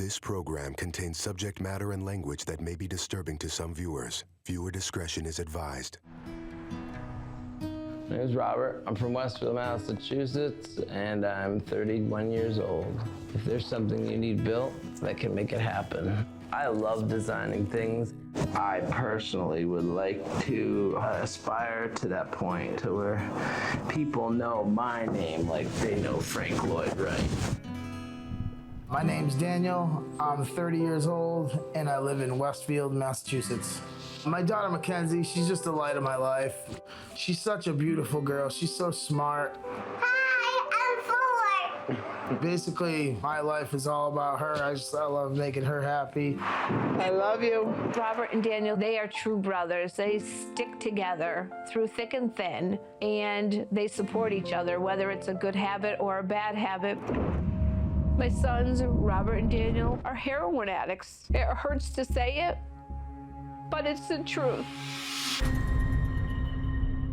This program contains subject matter and language that may be disturbing to some viewers. Viewer discretion is advised. My name is Robert. I'm from Westfield, Massachusetts, and I'm 31 years old. If there's something you need built, that can make it happen. I love designing things. I personally would like to aspire to that point to where people know my name like they know Frank Lloyd Wright. My name's Daniel. I'm 30 years old, and I live in Westfield, Massachusetts. My daughter, Mackenzie, she's just the light of my life. She's such a beautiful girl. She's so smart. Hi, I'm 4. Basically, my life is all about her. I love making her happy. I love you. Robert and Daniel, they are true brothers. They stick together through thick and thin, and they support each other, whether it's a good habit or a bad habit. My sons, Robert and Daniel, are heroin addicts. It hurts to say it, but it's the truth.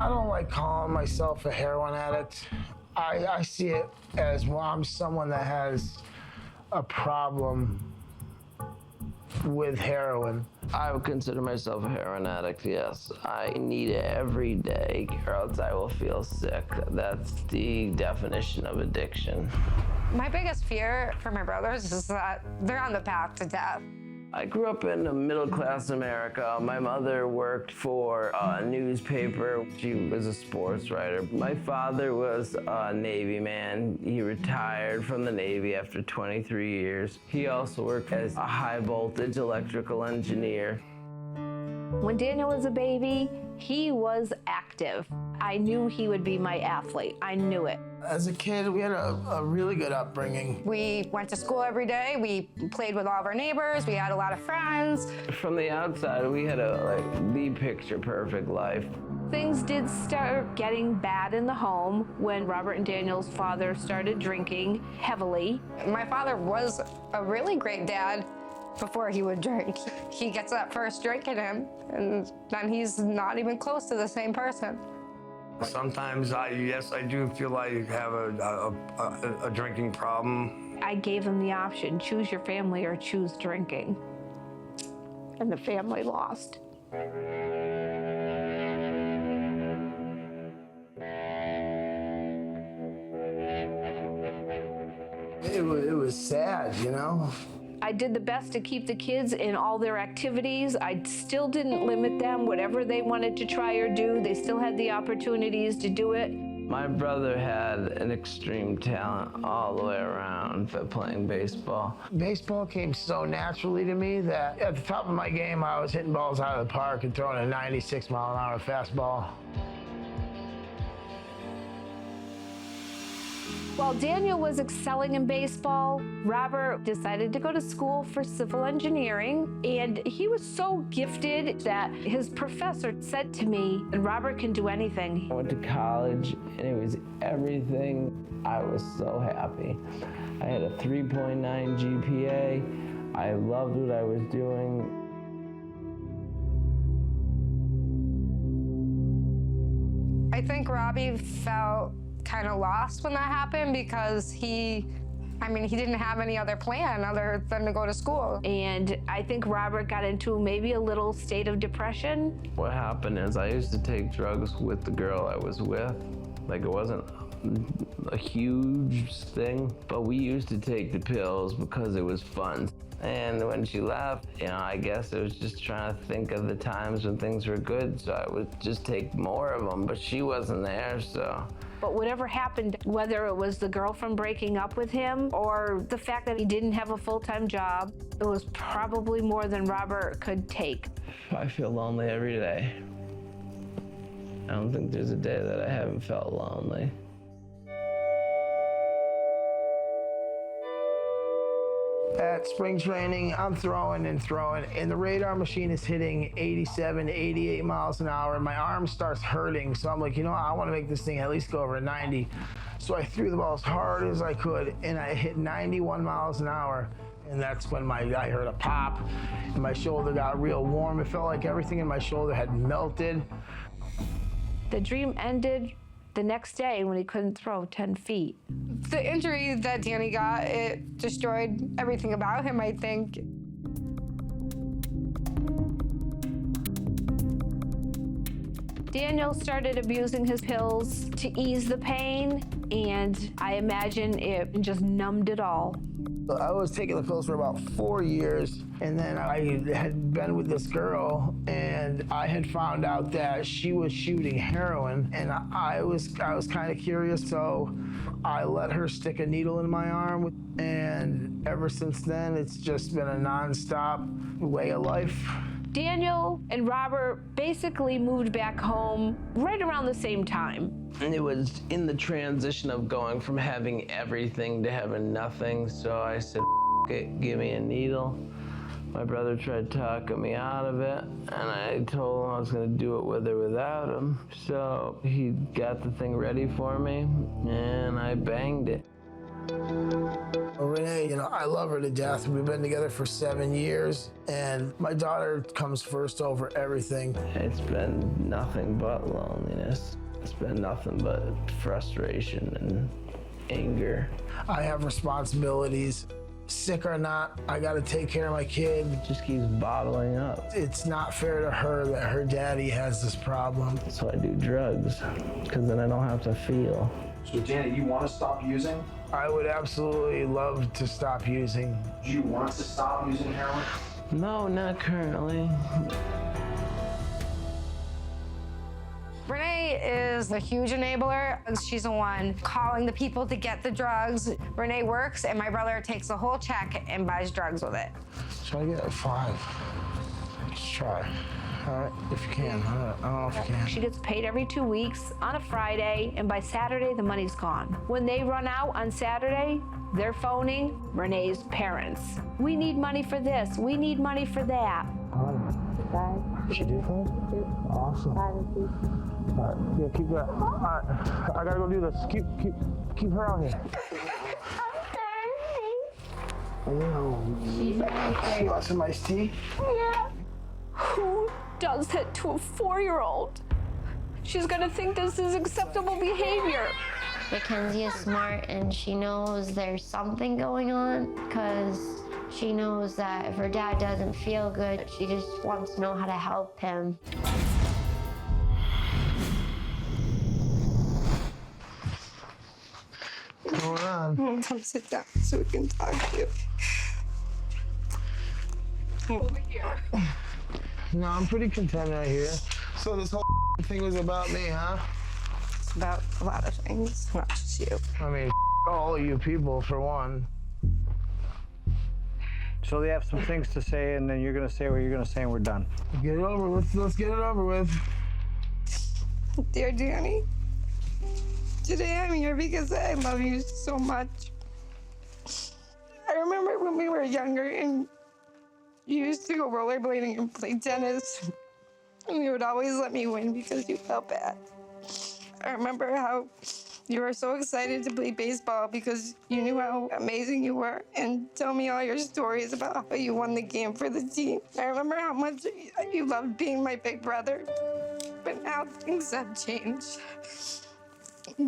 I don't like calling myself a heroin addict. I see it as, well, I'm someone that has a problem with heroin. I would consider myself a heroin addict, yes. I need it every day or else I will feel sick. That's the definition of addiction. My biggest fear for my brothers is that they're on the path to death. I grew up in a middle-class America. My mother worked for a newspaper. She was a sports writer. My father was a Navy man. He retired from the Navy after 23 years. He also worked as a high-voltage electrical engineer. When Daniel was a baby, he was active. I knew he would be my athlete. I knew it. As a kid, we had a really good upbringing. We went to school every day. We played with all of our neighbors. We had a lot of friends. From the outside, we had the picture-perfect life. Things did start getting bad in the home when Robert and Daniel's father started drinking heavily. My father was a really great dad before he would drink. He gets that first drink in him, and then he's not even close to the same person. Sometimes, yes, I do feel I have a drinking problem. I gave him the option, choose your family or choose drinking. And the family lost. It was sad, you know? I did the best to keep the kids in all their activities. I still didn't limit them. Whatever they wanted to try or do, they still had the opportunities to do it. My brother had an extreme talent all the way around for playing baseball. Baseball came so naturally to me that at the top of my game, I was hitting balls out of the park and throwing a 96-mile-an-hour fastball. While Daniel was excelling in baseball, Robert decided to go to school for civil engineering, and he was so gifted that his professor said to me, Robert can do anything. I went to college, and it was everything. I was so happy. I had a 3.9 GPA. I loved what I was doing. I think Robbie felt kind of lost when that happened because he didn't have any other plan other than to go to school. And I think Robert got into maybe a little state of depression. What happened is I used to take drugs with the girl I was with. Like, it wasn't a huge thing, but we used to take the pills because it was fun. And when she left, I guess I was just trying to think of the times when things were good, so I would just take more of them, but she wasn't there, so. But whatever happened, whether it was the girlfriend breaking up with him or the fact that he didn't have a full-time job, it was probably more than Robert could take. I feel lonely every day. I don't think there's a day that I haven't felt lonely. At spring training, I'm throwing, and the radar machine is hitting 87, 88 miles an hour, and my arm starts hurting, so I'm like, I want to make this thing at least go over 90. So I threw the ball as hard as I could, and I hit 91 miles an hour, and that's when I heard a pop, and my shoulder got real warm. It felt like everything in my shoulder had melted. The dream ended the next day when he couldn't throw 10 feet. The injury that Danny got, it destroyed everything about him, I think. Daniel started abusing his pills to ease the pain, and I imagine it just numbed it all. I was taking the pills for about 4 years, and then I had been with this girl, and I had found out that she was shooting heroin, and I was kind of curious, so I let her stick a needle in my arm, and ever since then, it's just been a nonstop way of life. Daniel and Robert basically moved back home right around the same time. And it was in the transition of going from having everything to having nothing. So I said, "F it, give me a needle." My brother tried talking me out of it, and I told him I was gonna do it with or without him. So he got the thing ready for me, and I banged it. Renee, I love her to death. We've been together for 7 years, and my daughter comes first over everything. It's been nothing but loneliness. It's been nothing but frustration and anger. I have responsibilities. Sick or not, I gotta take care of my kid. It just keeps bottling up. It's not fair to her that her daddy has this problem. So I do drugs, because then I don't have to feel. So Danny, you want to stop using? I would absolutely love to stop using. Do you want to stop using heroin? No, not currently. Renee is a huge enabler. She's the one calling the people to get the drugs. Renee works, and my brother takes the whole check and buys drugs with it. Should I get a 5? Let's try. All right, if you can. I don't know if you can. She gets paid every 2 weeks on a Friday, and by Saturday, the money's gone. When they run out on Saturday, they're phoning Renee's parents. "We need money for this. We need money for that." She do 5? Awesome. All right, yeah, keep that. All right, I gotta go do this. Keep her out here. You want some iced tea? Yeah. Who does that to a 4-year-old? She's gonna think this is acceptable behavior. Mackenzie is smart, and she knows there's something going on, because she knows that if her dad doesn't feel good, she just wants to know how to help him. What's going on? Come sit down so we can talk to you. Over here. No, I'm pretty content right here. So this whole thing was about me, huh? It's about a lot of things, not just you. I mean, all of you people, for one. So they have some things to say, and then you're gonna say what you're gonna say, and we're done. Get it over with. Let's get it over with. Dear Danny, today I'm here because I love you so much. I remember when we were younger and you used to go rollerblading and play tennis, and you would always let me win because you felt bad. I remember how you were so excited to play baseball because you knew how amazing you were, and tell me all your stories about how you won the game for the team. I remember how much you loved being my big brother, but now things have changed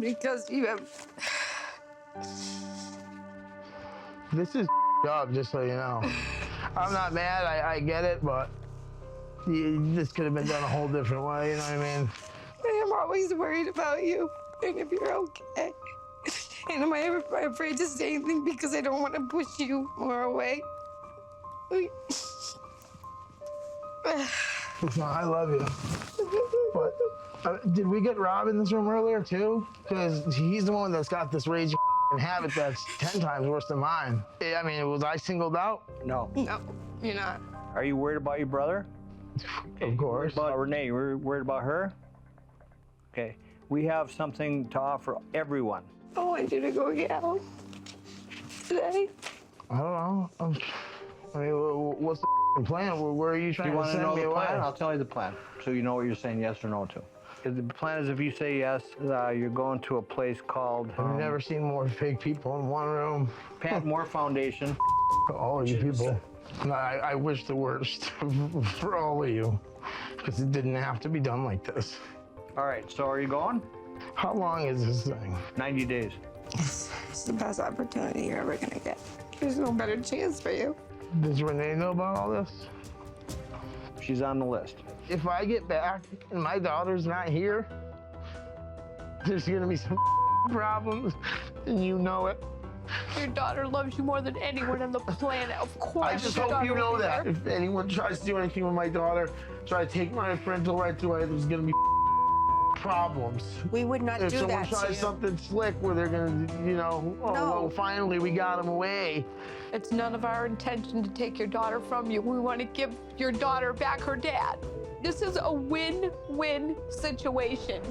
because you have... This is up, just so you know. I'm not mad, I get it, but this could have been done a whole different way, you know what I mean? I am always worried about you and if you're okay. And am I ever afraid to say anything because I don't want to push you more away? Listen, I love you. But did we get Rob in this room earlier too? Because he's the one that's got this rage habit that's 10 times worse than mine. I mean, was I singled out? No. No, you're not. Are you worried about your brother? Of course. About Renee, you're worried about her? Okay. We have something to offer everyone. I want you to go get help today. I don't know. I mean, what's the plan? Where are you trying to send me away? I'll tell you the plan, so you know what you're saying yes or no to. The plan is if you say yes, you're going to a place called... I've never seen more fake people in one room. Moore Foundation. All of you people. I wish the worst for all of you, because it didn't have to be done like this. All right, so are you going? How long is this thing? 90 days. It's the best opportunity you're ever gonna get. There's no better chance for you. Does Renee know about all this? She's on the list. If I get back and my daughter's not here, there's gonna be some problems, and you know it. Your daughter loves you more than anyone on the planet. Of course. I just your hope daughter you know will be that. there. If anyone tries to do anything with my daughter, try to take my parental rights away, there's gonna be problems. We would not If do someone that to tries you. something slick where they're gonna, you know, oh, No. well, finally we got him away. It's none of our intention to take your daughter from you. We want to give your daughter back her dad. This is a win-win situation.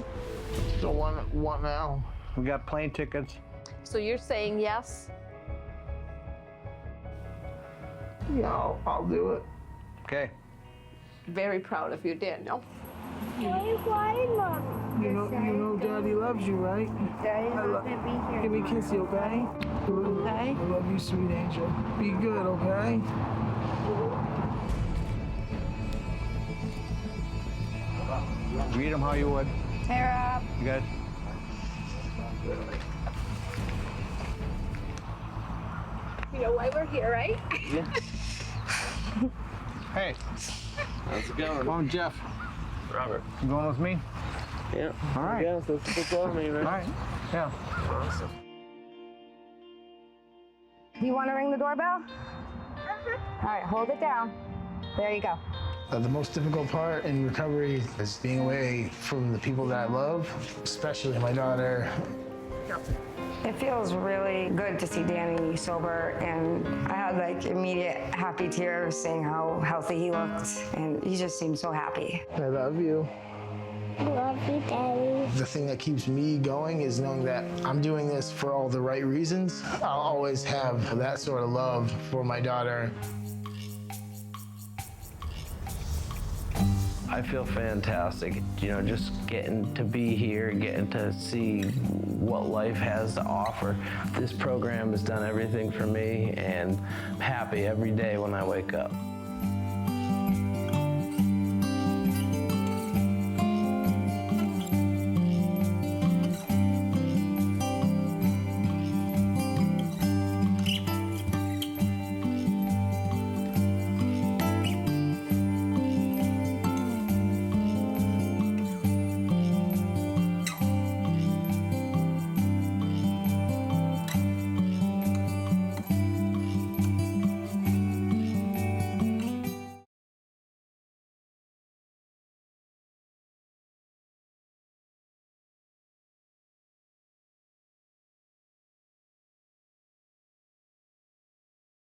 So what now? We got plane tickets. So you're saying yes? Yeah, I'll do it. Okay. Very proud of you, Daniel. You know Daddy loves you, right? Daddy's not gonna be here. Give me a kiss, okay? Okay. I love you, sweet angel. Be good, okay? Read them how you would. Tara. You guys. You know why we're here, right? Hey, How's it going? come on, Jeff. Robert. You going with me? Yeah. All right. Yeah, so let's get going, man. All right. Yeah. Awesome. You want to ring the doorbell? All right, hold it down. There you go. The most difficult part in recovery is being away from the people that I love, especially my daughter. It feels really good to see Danny sober, and I had like immediate happy tears seeing how healthy he looked, and he just seemed so happy. I love you. Love you, Daddy. The thing that keeps me going is knowing that I'm doing this for all the right reasons. I'll always have that sort of love for my daughter. I feel fantastic. You know, just getting to be here, getting to see what life has to offer. This program has done everything for me, and I'm happy every day when I wake up.